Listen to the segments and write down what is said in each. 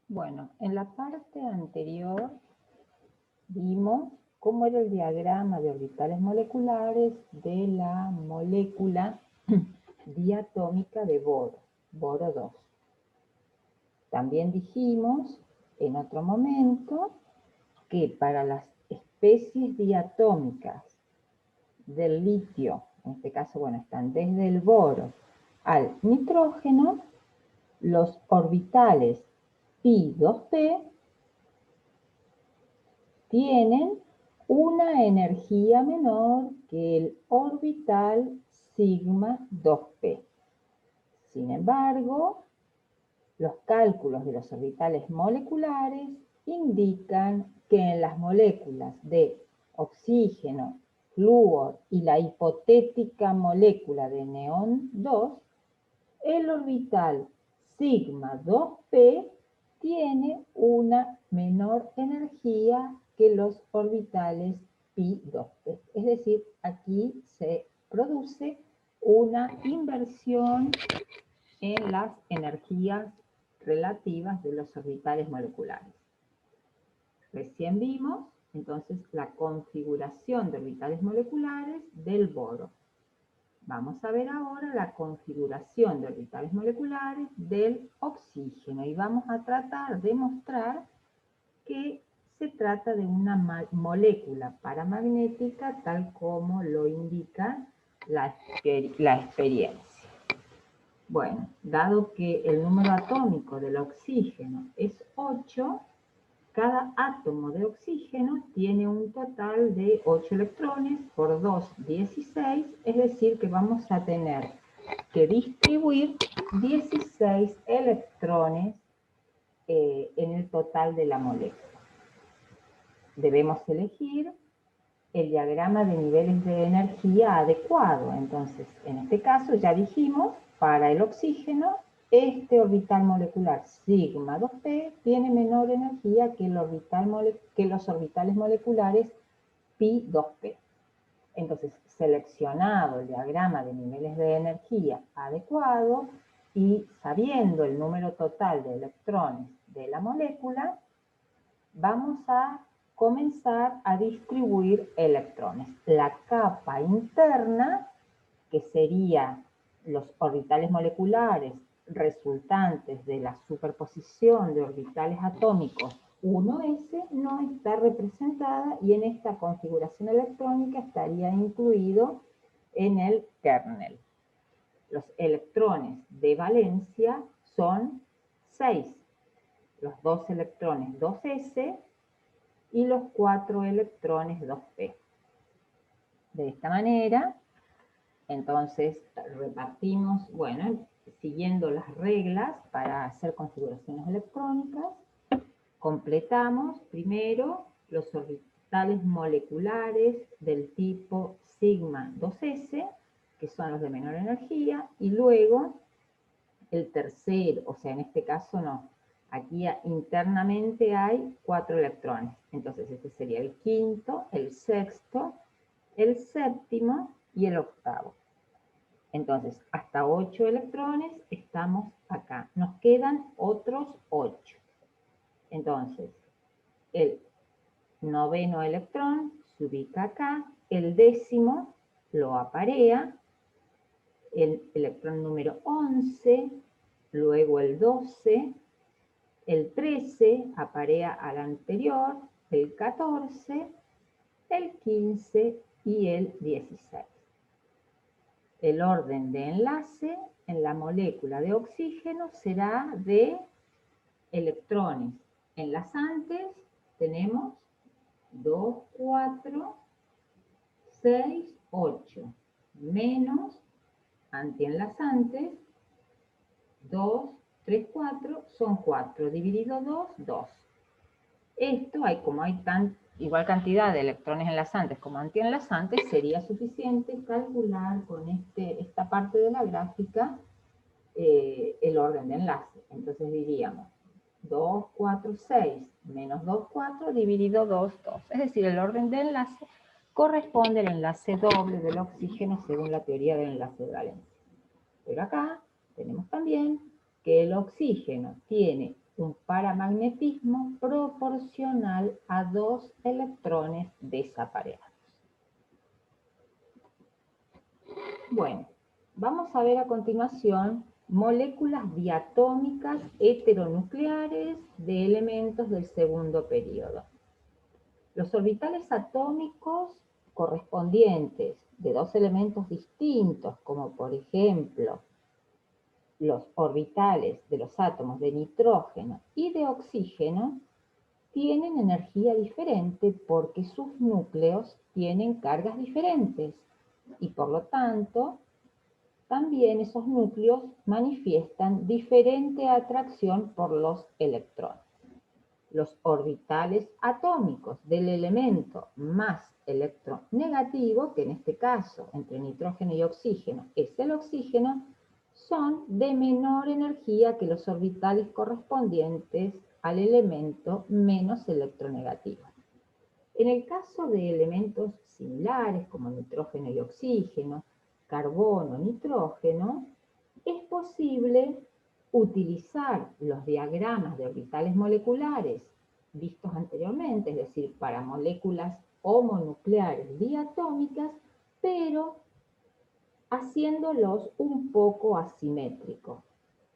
Bueno, en la parte anterior vimos cómo era el diagrama de orbitales moleculares de la molécula diatómica de boro, boro 2. También dijimos en otro momento que para las especies diatómicas del litio, en este caso, bueno, están desde el boro al nitrógeno, los orbitales pi2p tienen una energía menor que el orbital sigma 2p. Sin embargo, los cálculos de los orbitales moleculares indican que en las moléculas de oxígeno, flúor y la hipotética molécula de neón 2, el orbital sigma 2p tiene una menor energía que los orbitales pi 2p. Es decir, aquí se produce una inversión en las energías relativas de los orbitales moleculares. Recién vimos, entonces, la configuración de orbitales moleculares del boro. Vamos a ver ahora la configuración de orbitales moleculares del oxígeno y vamos a tratar de mostrar que se trata de una molécula paramagnética tal como lo indica la experiencia. Bueno, dado que el número atómico del oxígeno es 8, cada átomo de oxígeno tiene un total de 8 electrones por 2, 16, es decir que vamos a tener que distribuir 16 electrones en el total de la molécula. Debemos elegir el diagrama de niveles de energía adecuado. Entonces, en este caso ya dijimos, para el oxígeno, este orbital molecular sigma 2p tiene menor energía que los orbitales moleculares pi 2p. Entonces, seleccionado el diagrama de niveles de energía adecuado y sabiendo el número total de electrones de la molécula, vamos a comenzar a distribuir electrones. La capa interna, que sería los orbitales moleculares resultantes de la superposición de orbitales atómicos 1s, no está representada y en esta configuración electrónica estaría incluido en el kernel. Los electrones de valencia son 6, los 2 electrones 2s y los 4 electrones 2p. De esta manera, entonces repartimos, bueno, siguiendo las reglas para hacer configuraciones electrónicas, completamos primero los orbitales moleculares del tipo sigma 2s, que son los de menor energía, y luego el tercero, o sea, en este caso no, aquí internamente hay 4 electrones. Entonces este sería el quinto, el sexto, el séptimo y el octavo. Entonces, hasta 8 electrones estamos acá. Nos quedan otros 8. Entonces, el noveno electrón se ubica acá, el décimo lo aparea, el electrón número 11, luego el 12, el 13 aparea al anterior, el 14, el 15 y el 16. El orden de enlace en la molécula de oxígeno será de electrones enlazantes. Tenemos 2, 4, 6, 8, menos antienlazantes, 2, 3, 4, son 4, dividido 2, 2. Esto, como hay igual cantidad de electrones enlazantes como antienlazantes, sería suficiente calcular con esta parte de la gráfica el orden de enlace. Entonces diríamos 2, 4, 6, menos 2, 4, dividido 2, 2. Es decir, el orden de enlace corresponde al enlace doble del oxígeno según la teoría del enlace de valencia. Pero acá tenemos también que el oxígeno tiene un paramagnetismo proporcional a 2 electrones desapareados. Bueno, vamos a ver a continuación moléculas diatómicas heteronucleares de elementos del segundo período. Los orbitales atómicos correspondientes de 2 elementos distintos, como por ejemplo los orbitales de los átomos de nitrógeno y de oxígeno, tienen energía diferente porque sus núcleos tienen cargas diferentes y por lo tanto también esos núcleos manifiestan diferente atracción por los electrones. Los orbitales atómicos del elemento más electronegativo, que en este caso entre nitrógeno y oxígeno es el oxígeno, son de menor energía que los orbitales correspondientes al elemento menos electronegativo. En el caso de elementos similares como nitrógeno y oxígeno, carbono, nitrógeno, es posible utilizar los diagramas de orbitales moleculares vistos anteriormente, es decir, para moléculas homonucleares diatómicas, pero haciéndolos un poco asimétricos,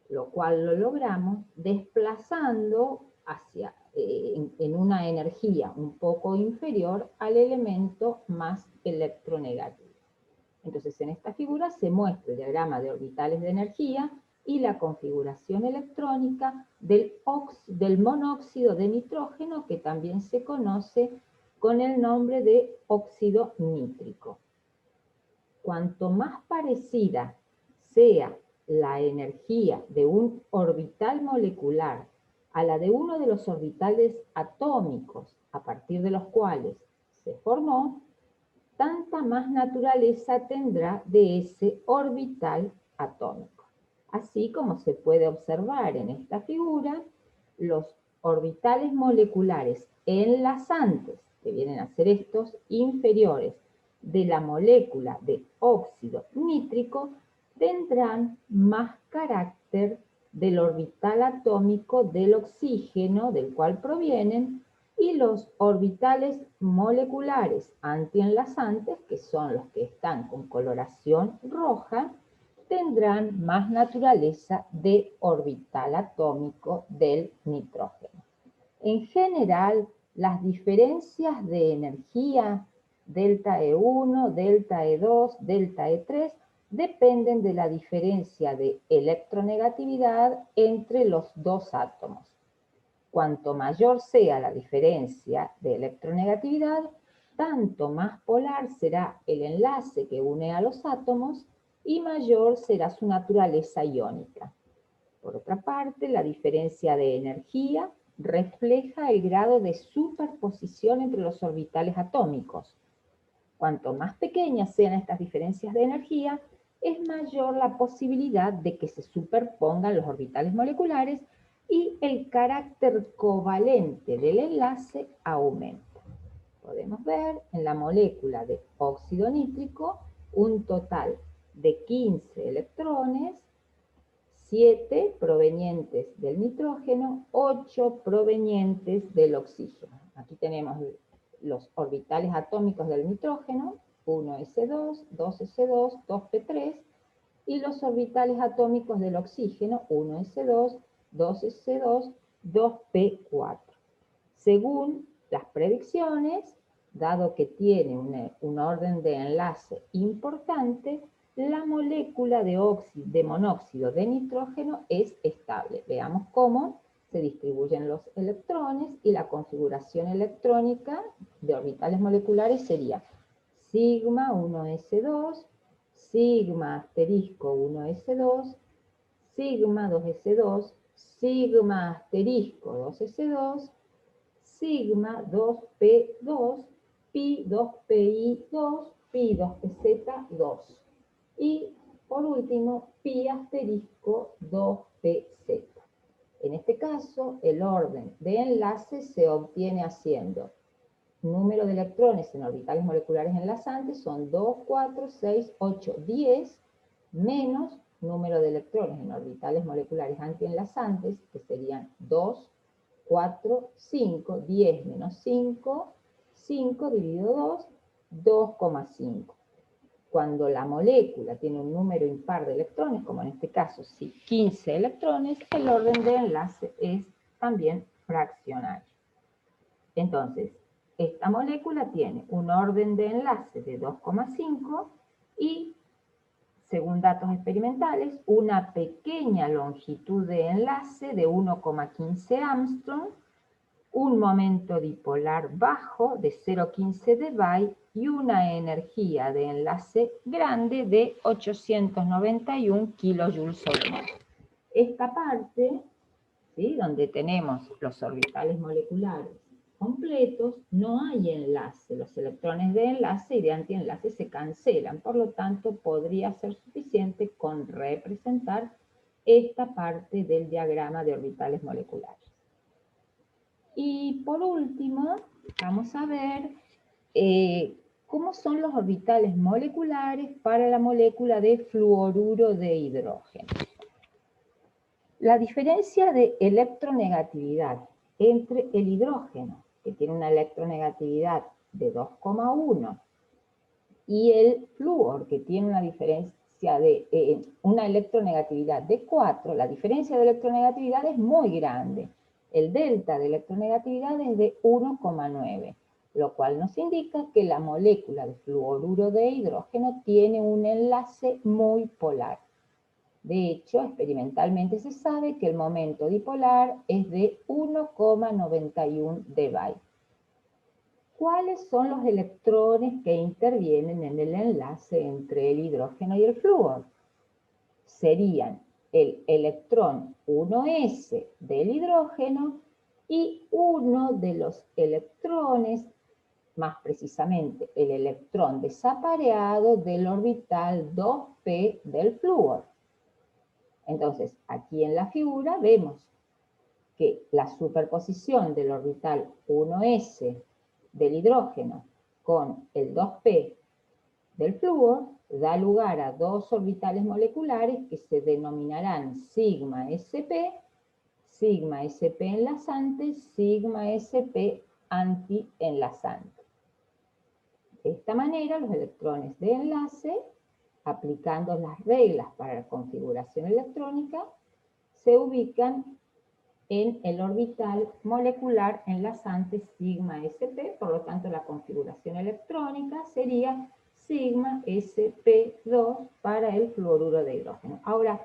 lo cual lo logramos desplazando hacia, en una energía un poco inferior al elemento más electronegativo. Entonces, en esta figura se muestra el diagrama de orbitales de energía y la configuración electrónica del monóxido de nitrógeno, que también se conoce con el nombre de óxido nítrico. Cuanto más parecida sea la energía de un orbital molecular a la de uno de los orbitales atómicos a partir de los cuales se formó, tanta más naturaleza tendrá de ese orbital atómico. Así como se puede observar en esta figura, los orbitales moleculares enlazantes, que vienen a ser estos inferiores, de la molécula de óxido nítrico, tendrán más carácter del orbital atómico del oxígeno, del cual provienen, y los orbitales moleculares antienlazantes, que son los que están con coloración roja, tendrán más naturaleza de orbital atómico del nitrógeno. En general, las diferencias de energía delta E1, delta E2, delta E3 dependen de la diferencia de electronegatividad entre los dos átomos. Cuanto mayor sea la diferencia de electronegatividad, tanto más polar será el enlace que une a los átomos y mayor será su naturaleza iónica. Por otra parte, la diferencia de energía refleja el grado de superposición entre los orbitales atómicos. Cuanto más pequeñas sean estas diferencias de energía, es mayor la posibilidad de que se superpongan los orbitales moleculares y el carácter covalente del enlace aumenta. Podemos ver en la molécula de óxido nítrico un total de 15 electrones, 7 provenientes del nitrógeno, 8 provenientes del oxígeno. Aquí tenemos los orbitales atómicos del nitrógeno, 1s2, 2s2, 2p3, y los orbitales atómicos del oxígeno, 1s2, 2s2, 2p4. Según las predicciones, dado que tiene un orden de enlace importante, la molécula de monóxido de nitrógeno es estable. Veamos cómo se distribuyen los electrones y la configuración electrónica de orbitales moleculares sería sigma 1s2, sigma asterisco 1s2, sigma 2s2, sigma asterisco 2s2, sigma 2p2, pi 2pi2, pi 2pz2. Y por último, pi asterisco 2pz. En este caso, el orden de enlace se obtiene haciendo número de electrones en orbitales moleculares enlazantes son 2, 4, 6, 8, 10, menos número de electrones en orbitales moleculares antienlazantes, que serían 2, 4, 5, 10 menos 5, 5 dividido 2, 2,5. Cuando la molécula tiene un número impar de electrones, como en este caso, sí, 15 electrones, el orden de enlace es también fraccionario. Entonces, esta molécula tiene un orden de enlace de 2,5 y, según datos experimentales, una pequeña longitud de enlace de 1,15 Armstrong, un momento dipolar bajo de 0,15 debye y una energía de enlace grande de 891 kJ/mol. Esta parte, ¿sí?, donde tenemos los orbitales moleculares completos, no hay enlace. Los electrones de enlace y de antienlace se cancelan. Por lo tanto, podría ser suficiente con representar esta parte del diagrama de orbitales moleculares. Y por último, vamos a ver cómo son los orbitales moleculares para la molécula de fluoruro de hidrógeno. La diferencia de electronegatividad entre el hidrógeno, que tiene una electronegatividad de 2,1, y el flúor, que tiene una diferencia de una electronegatividad de 4, la diferencia de electronegatividad es muy grande. El delta de electronegatividad es de 1,9, lo cual nos indica que la molécula de fluoruro de hidrógeno tiene un enlace muy polar. De hecho, experimentalmente se sabe que el momento dipolar es de 1,91 debye. ¿Cuáles son los electrones que intervienen en el enlace entre el hidrógeno y el flúor? Serían el electrón 1s del hidrógeno y uno de los electrones, más precisamente el electrón desapareado del orbital 2p del flúor. Entonces, aquí en la figura vemos que la superposición del orbital 1s del hidrógeno con el 2p del flúor da lugar a dos orbitales moleculares que se denominarán sigma sp enlazante, sigma sp antienlazante. De esta manera, los electrones de enlace, aplicando las reglas para la configuración electrónica, se ubican en el orbital molecular enlazante sigma sp, por lo tanto la configuración electrónica sería sigma sp2 para el fluoruro de hidrógeno. Ahora,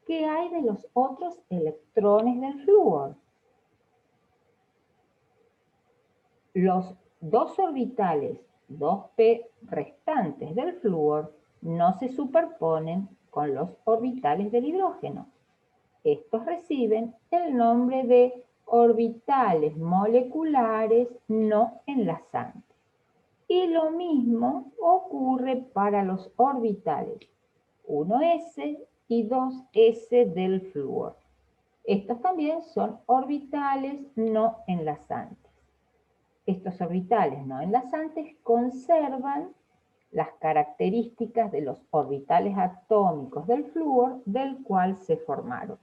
¿qué hay de los otros electrones del flúor? Los dos orbitales 2p restantes del flúor no se superponen con los orbitales del hidrógeno. Estos reciben el nombre de orbitales moleculares no enlazantes. Y lo mismo ocurre para los orbitales 1s y 2s del flúor. Estos también son orbitales no enlazantes. Estos orbitales no enlazantes conservan las características de los orbitales atómicos del flúor del cual se formaron.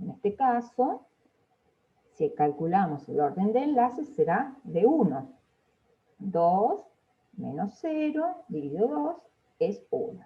En este caso, si calculamos el orden de enlaces, será de 1. 2 menos 0 dividido 2 es 1.